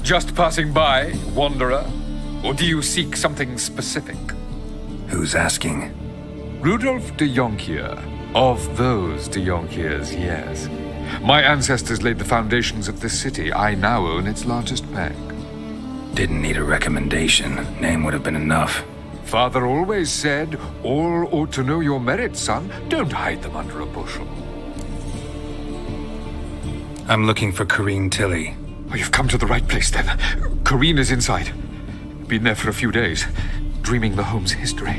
Just passing by, wanderer? Or do you seek something specific? Who's asking? Rudolf de Jonkier. Of those de Jonkiers, yes. My ancestors laid the foundations of this city. I now own its largest bank. Didn't need a recommendation. Name would have been enough. Father always said, all ought to know your merits, son. Don't hide them under a bushel. I'm looking for Corrine Tilly. Oh, you've come to the right place, then. Corrine is inside. Been there for a few days, dreaming the home's history.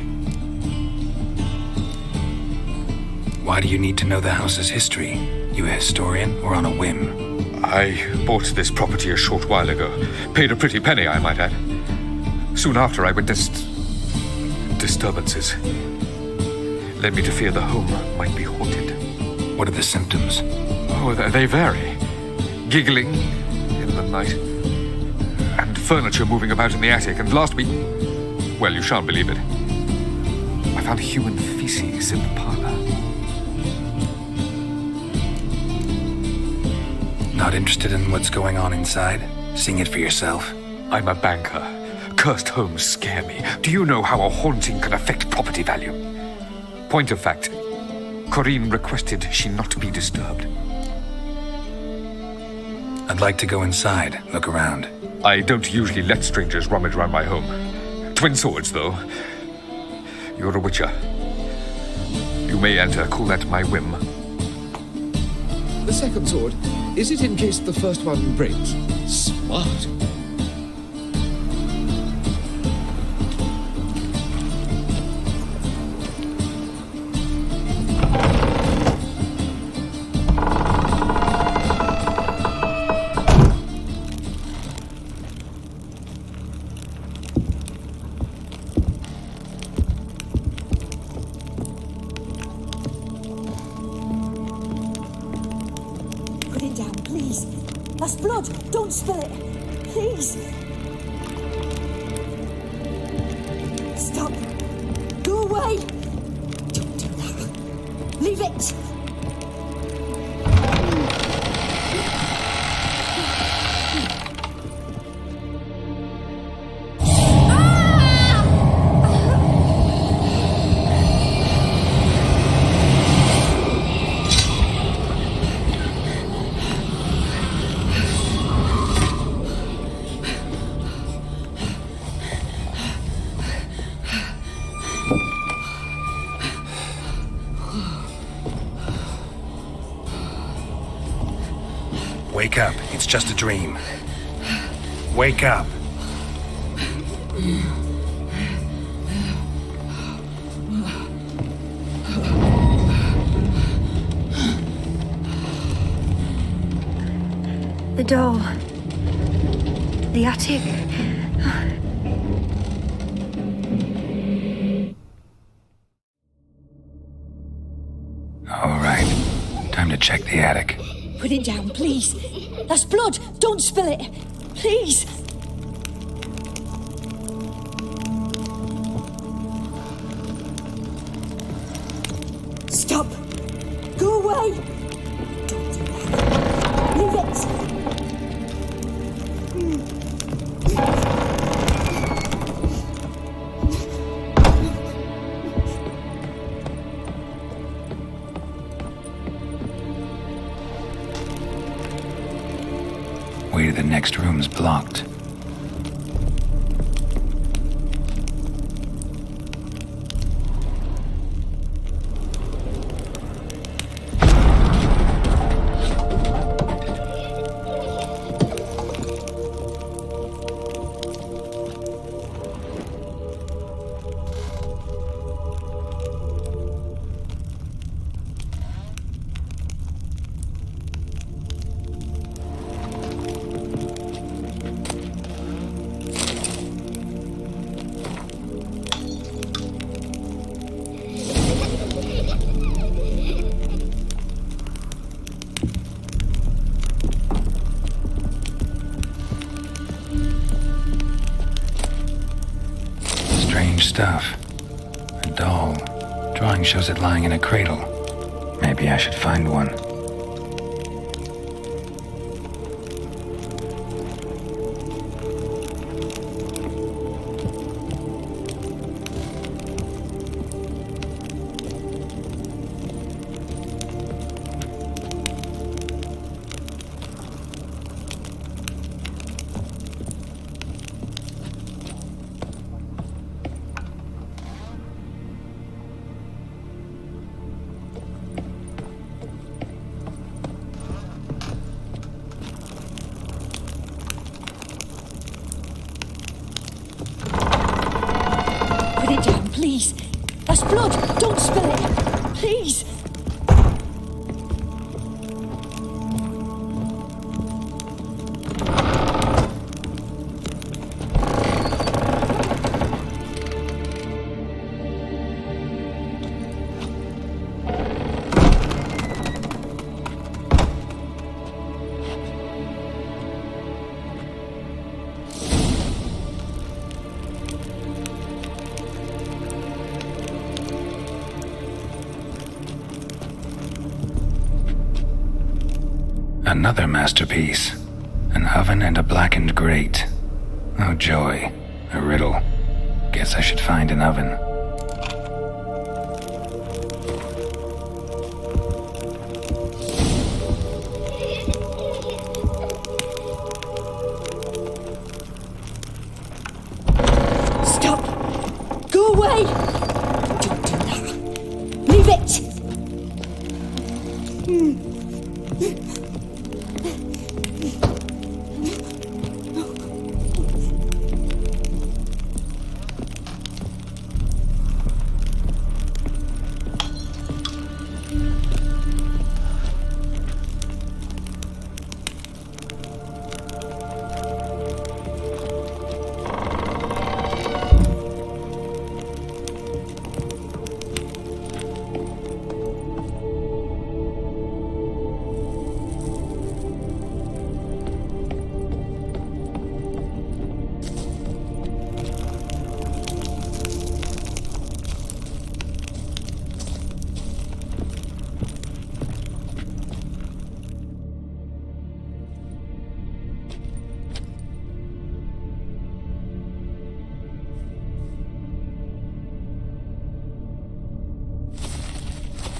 Why do you need to know the house's history? You a historian or on a whim? I bought this property a short while ago. Paid a pretty penny, I might add. Soon after, I witnessed disturbances. Led me to fear the home might be haunted. What are the symptoms? Oh, they vary. Giggling in the night, and furniture moving about in the attic, and last week, well, you shan't believe it, I found human feces in the parlor. Not interested in what's going on inside? Seeing it for yourself? I'm a banker. Cursed homes scare me. Do you know how a haunting can affect property value? Point of fact, Corrine requested she not be disturbed. I'd like to go inside, look around. I don't usually let strangers rummage around my home. Twin swords, though. You're a witcher. You may enter, call that my whim. The second sword, is it in case the first one breaks? Smart. Put it down, please. That's blood. Don't spill it. Please. Stop. Go away. Don't do that. Leave it. Wake up, it's just a dream. Wake up. The door. The attic. All right, time to check the attic. Put it down, please. That's blood. Don't spill it. Please. Stop. Go away. Don't do that. Leave it. Way to the next room's blocked. Stuff. A doll. Drawing shows it lying in a cradle. Maybe I should find one. please. That's blood. Don't spill it. Please. Another masterpiece. An oven and a blackened grate. Oh joy. A riddle. Guess I should find an oven. Stop. Go away. Don't do that. Leave it.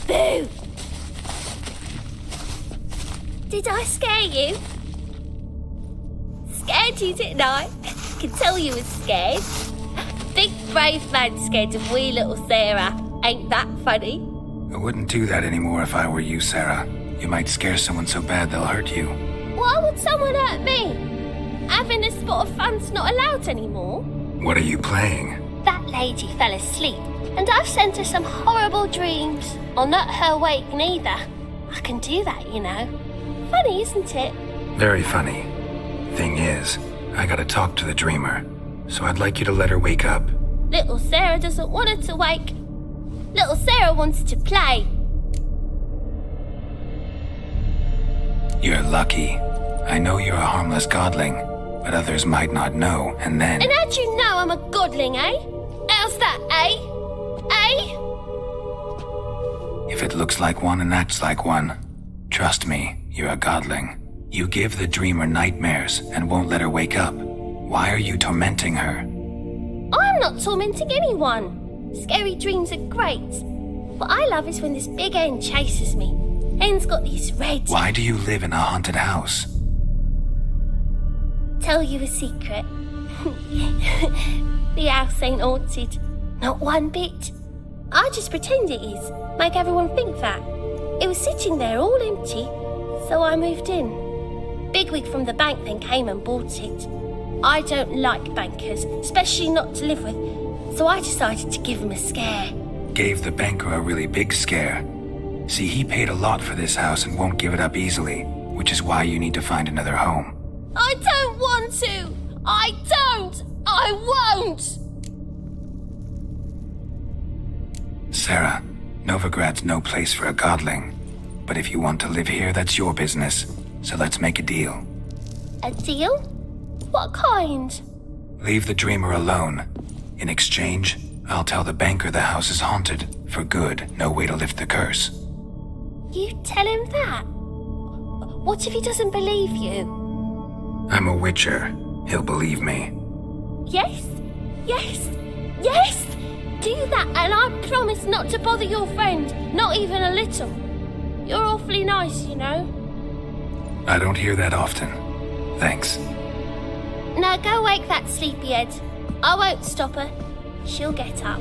Boo! Did I scare you? Scared you, didn't I? Can tell you was scared. Big brave man scared of wee little Sarah. Ain't that funny? I wouldn't do that anymore if I were you, Sarah. You might scare someone so bad they'll hurt you. Why would someone hurt me? Having a spot of fun's not allowed anymore. What are you playing? That lady fell asleep, and I've sent her some horrible dreams. I'll not her wake neither. I can do that, you know. Funny, isn't it? Very funny. Thing is, I gotta talk to the dreamer, so I'd like you to let her wake up. Little Sarah doesn't want her to wake. Little Sarah wants to play. You're lucky. I know you're a harmless godling, but others might not know, and then... And how'd you know I'm a godling, eh? How's that, eh? Eh? If it looks like one and acts like one, trust me, you're a godling. You give the dreamer nightmares and won't let her wake up. Why are you tormenting her? I'm not tormenting anyone. Scary dreams are great. What I love is when this big hen chases me. Hen's got these red... Why do you live in a haunted house? Tell you a secret. The house ain't haunted. Not one bit. I just pretend it is. Make everyone think that. It was sitting there all empty, so I moved in. Bigwig from the bank then came and bought it. I don't like bankers, especially not to live with, so I decided to give him a scare. Gave the banker a really big scare. See, he paid a lot for this house and won't give it up easily, which is why you need to find another home. I don't want to! I don't! I won't! Sarah, Novigrad's no place for a godling. But if you want to live here, that's your business. So let's make a deal. A deal? What kind? Leave the dreamer alone. In exchange, I'll tell the banker the house is haunted. For good, no way to lift the curse. You tell him that? What if he doesn't believe you? I'm a witcher. He'll believe me. Yes, yes, yes! Do that and I promise not to bother your friend, not even a little. You're awfully nice, you know. I don't hear that often. Thanks. Now go wake that sleepyhead. I won't stop her. She'll get up.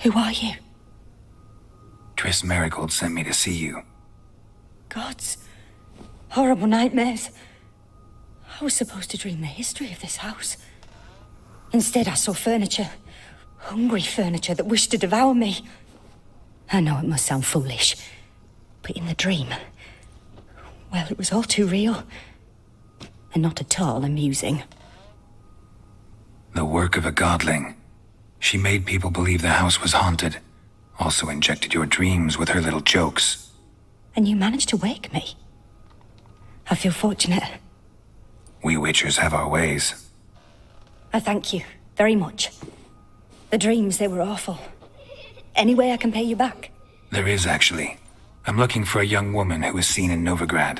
Who are you? Triss Marigold sent me to see you. Gods. Horrible nightmares. I was supposed to dream the history of this house. Instead, I saw furniture. Hungry furniture that wished to devour me. I know it must sound foolish, but in the dream, well, it was all too real. And not at all amusing. The work of a godling. She made people believe the house was haunted. Also injected your dreams with her little jokes. And you managed to wake me. I feel fortunate. We witchers have our ways. I thank you very much. The dreams, they were awful. Any way I can pay you back? There is, actually. I'm looking for a young woman who was seen in Novigrad.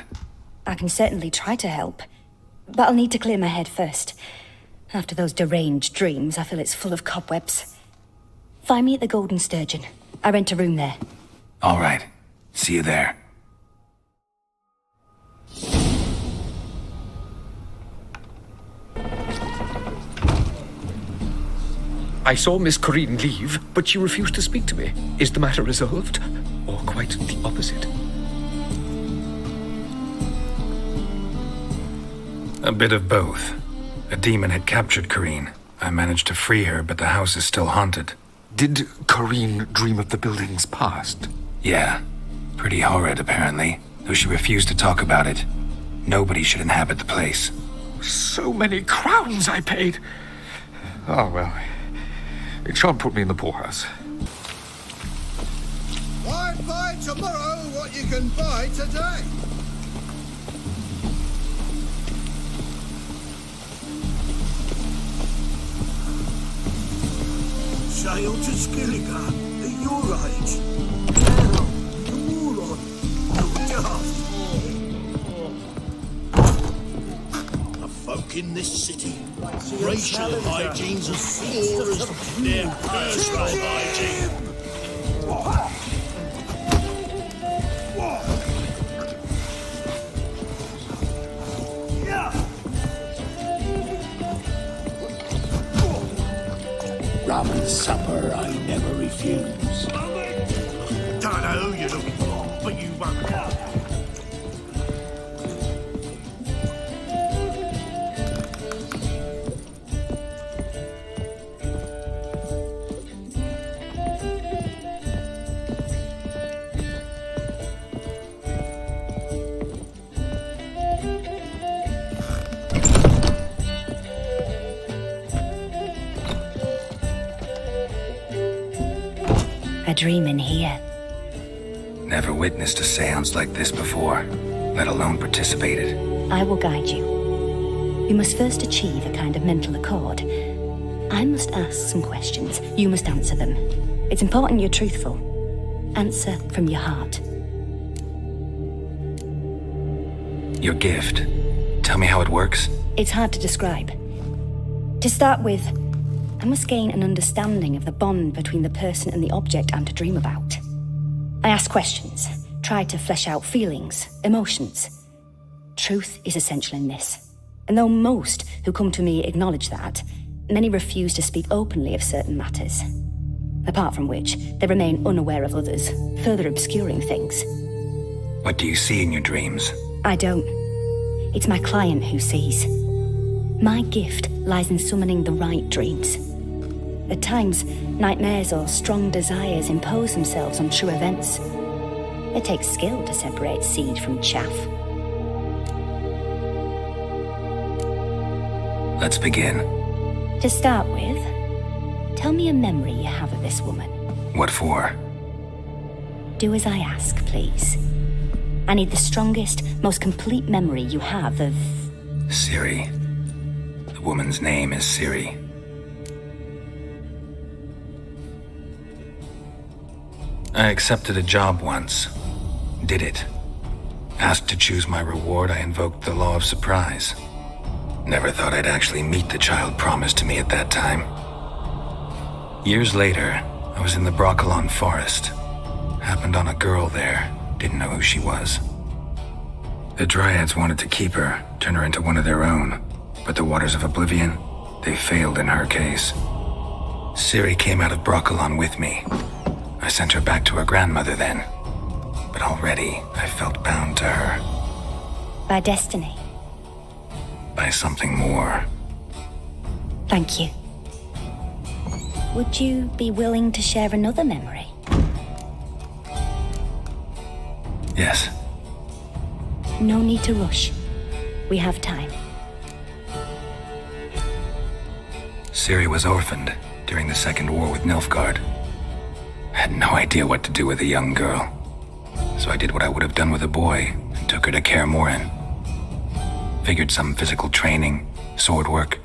I can certainly try to help. But I'll need to clear my head first. After those deranged dreams, I feel it's full of cobwebs. Find me at the Golden Sturgeon. I rent a room there. All right. See you there. I saw Miss Corinne leave, but she refused to speak to me. Is the matter resolved? Or quite the opposite? A bit of both. A demon had captured Corinne. I managed to free her, but the house is still haunted. Did Corinne dream of the building's past? Yeah. Pretty horrid, apparently, though she refused to talk about it. Nobody should inhabit the place. So many crowns I paid. Oh, well. It shan't put me in the poorhouse. Why buy tomorrow what you can buy today? Sail to Skilliga at your age. Now, the moron, no daft. The folk in this city, racial hygiene's as poor as their personal hygiene. Rum and supper I never refuse. Don't know who you're looking for, but you won't. A dream in here. Never witnessed a seance like this before, let alone participated. I will guide you. We must first achieve a kind of mental accord. I must ask some questions. You must answer them. It's important you're truthful. Answer from your heart. Your gift. Tell me how it works. It's hard to describe. To start with, I must gain an understanding of the bond between the person and the object I'm to dream about. I ask questions, try to flesh out feelings, emotions. Truth is essential in this. And though most who come to me acknowledge that, many refuse to speak openly of certain matters. Apart from which, they remain unaware of others, further obscuring things. What do you see in your dreams? I don't. It's my client who sees. My gift lies in summoning the right dreams. At times, nightmares or strong desires impose themselves on true events. It takes skill to separate seed from chaff. Let's begin. To start with, tell me a memory you have of this woman. What for? Do as I ask, please. I need the strongest, most complete memory you have of... Ciri. The woman's name is Ciri. I accepted a job once. Did it. Asked to choose my reward, I invoked the law of surprise. Never thought I'd actually meet the child promised to me at that time. Years later, I was in the Broccolon forest. Happened on a girl there. Didn't know who she was. The Dryads wanted to keep her, turn her into one of their own. But the Waters of Oblivion, they failed in her case. Ciri came out of Broccolon with me. I sent her back to her grandmother then. But already, I felt bound to her. By destiny. By something more. Thank you. Would you be willing to share another memory? Yes. No need to rush. We have time. Ciri was orphaned during the Second War with Nilfgaard. I had no idea what to do with a young girl. So I did what I would have done with a boy and took her to Kaer Morhen. Figured some physical training, sword work,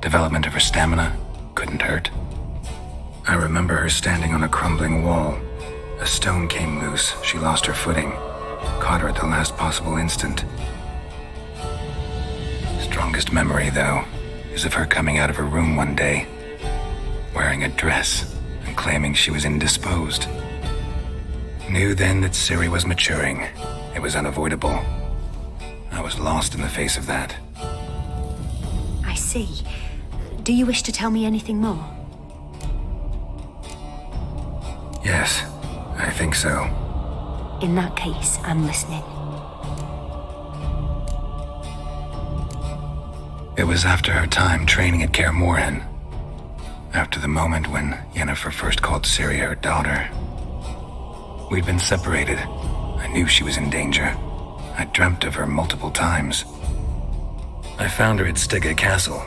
development of her stamina couldn't hurt. I remember her standing on a crumbling wall. A stone came loose, she lost her footing, caught her at the last possible instant. Strongest memory, though, is of her coming out of her room one day, wearing a dress and claiming she was indisposed. Knew then that Ciri was maturing. It was unavoidable. I was lost in the face of that. I see. Do you wish to tell me anything more? Yes, I think so. In that case, I'm listening. It was after her time training at Kaer Morhen. After the moment when Yennefer first called Ciri her daughter. We'd been separated. I knew she was in danger. I dreamt of her multiple times. I found her at Stygga Castle.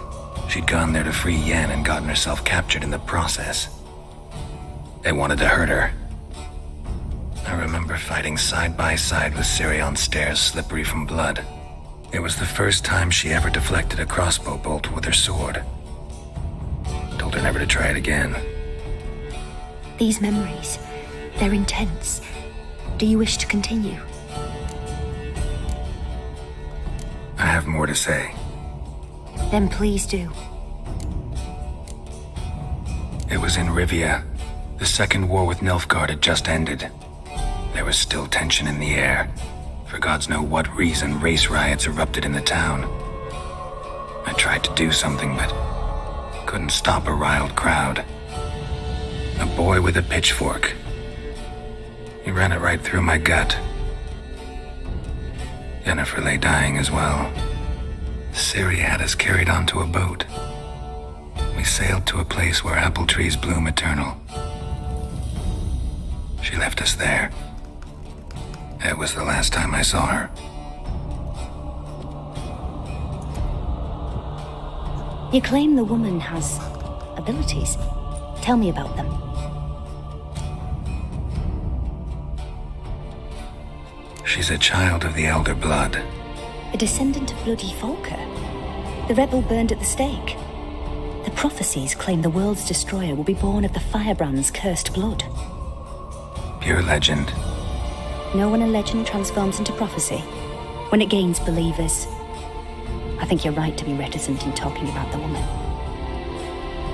She'd gone there to free Yen and gotten herself captured in the process. They wanted to hurt her. I remember fighting side by side with Ciri on stairs slippery from blood. It was the first time she ever deflected a crossbow bolt with her sword. Told her never to try it again. These memories, they're intense. Do you wish to continue? I have more to say. Then please do. It was in Rivia. The Second War with Nilfgaard had just ended. There was still tension in the air. For gods know what reason, race riots erupted in the town. I tried to do something, but couldn't stop a riled crowd. A boy with a pitchfork. He ran it right through my gut. Yennefer lay dying as well. Ciri had us carried onto a boat. We sailed to a place where apple trees bloom eternal. She left us there. It was the last time I saw her. You claim the woman has abilities. Tell me about them. She's a child of the Elder Blood. A descendant of bloody Volker. The rebel burned at the stake. The prophecies claim the world's destroyer will be born of the firebrand's cursed blood. Pure legend. Know when a legend transforms into prophecy? When it gains believers. I think you're right to be reticent in talking about the woman.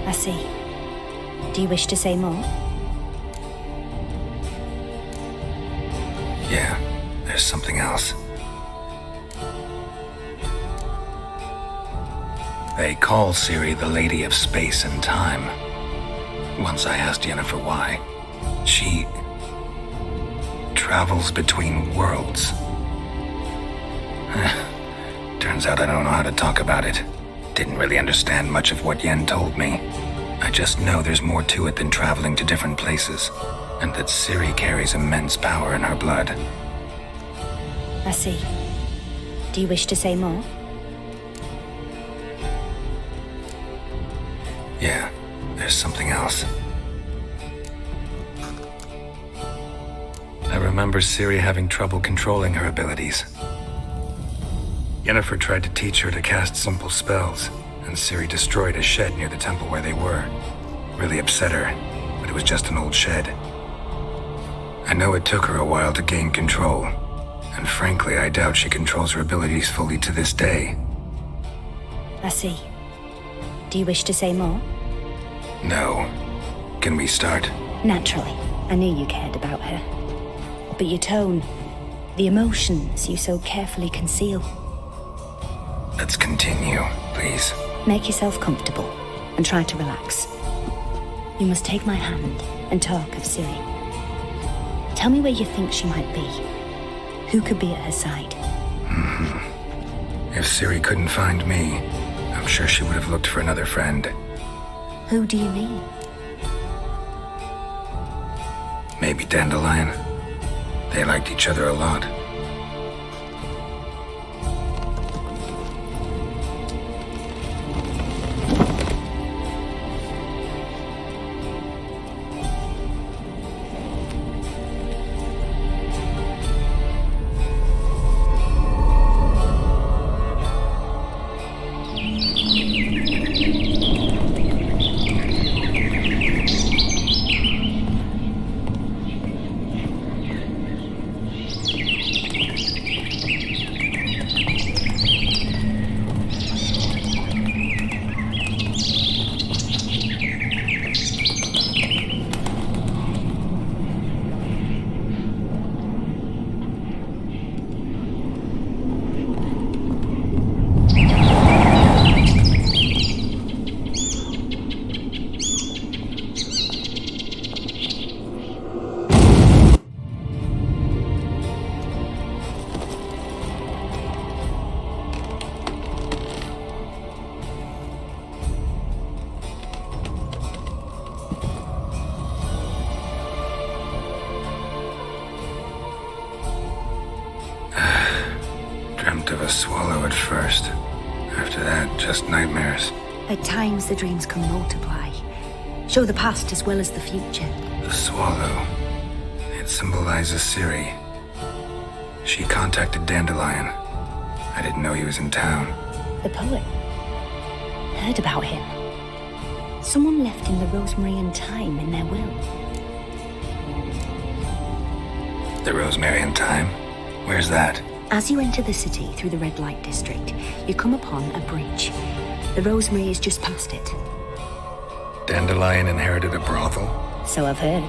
I see. Do you wish to say more? Yeah, there's something else. They call Ciri the Lady of Space and Time. Once I asked Yennefer why. She travels between worlds. Turns out I don't know how to talk about it. Didn't really understand much of what Yen told me. I just know there's more to it than traveling to different places, and that Ciri carries immense power in her blood. I see. Do you wish to say more? Yeah, there's something else. I remember Ciri having trouble controlling her abilities. Yennefer tried to teach her to cast simple spells, and Ciri destroyed a shed near the temple where they were. Really upset her, but it was just an old shed. I know it took her a while to gain control, and frankly, I doubt she controls her abilities fully to this day. I see. Do you wish to say more? No. Can we start? Naturally. I knew you cared about her. But your tone, the emotions you so carefully conceal. Let's continue, please. Make yourself comfortable and try to relax. You must take my hand and talk of Ciri. Tell me where you think she might be. Who could be at her side? If Ciri couldn't find me, I'm sure she would have looked for another friend. Who do you mean? Maybe Dandelion. They liked each other a lot. Dreamt of a swallow at first. After that, just nightmares. At times, the dreams can multiply. Show the past as well as the future. The swallow. It symbolizes Ciri. She contacted Dandelion. I didn't know he was in town. The poet. Heard about him. Someone left him the rosemary and thyme in their will. The Rosemary and Thyme? Where's that? As you enter the city through the red light district, you come upon a bridge. The rosemary is just past it. Dandelion inherited a brothel? So I've heard.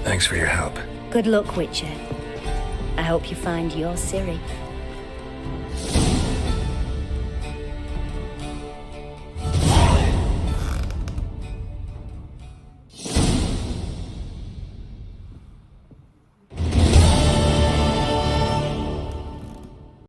Thanks for your help. Good luck, Witcher. I hope you find your Ciri.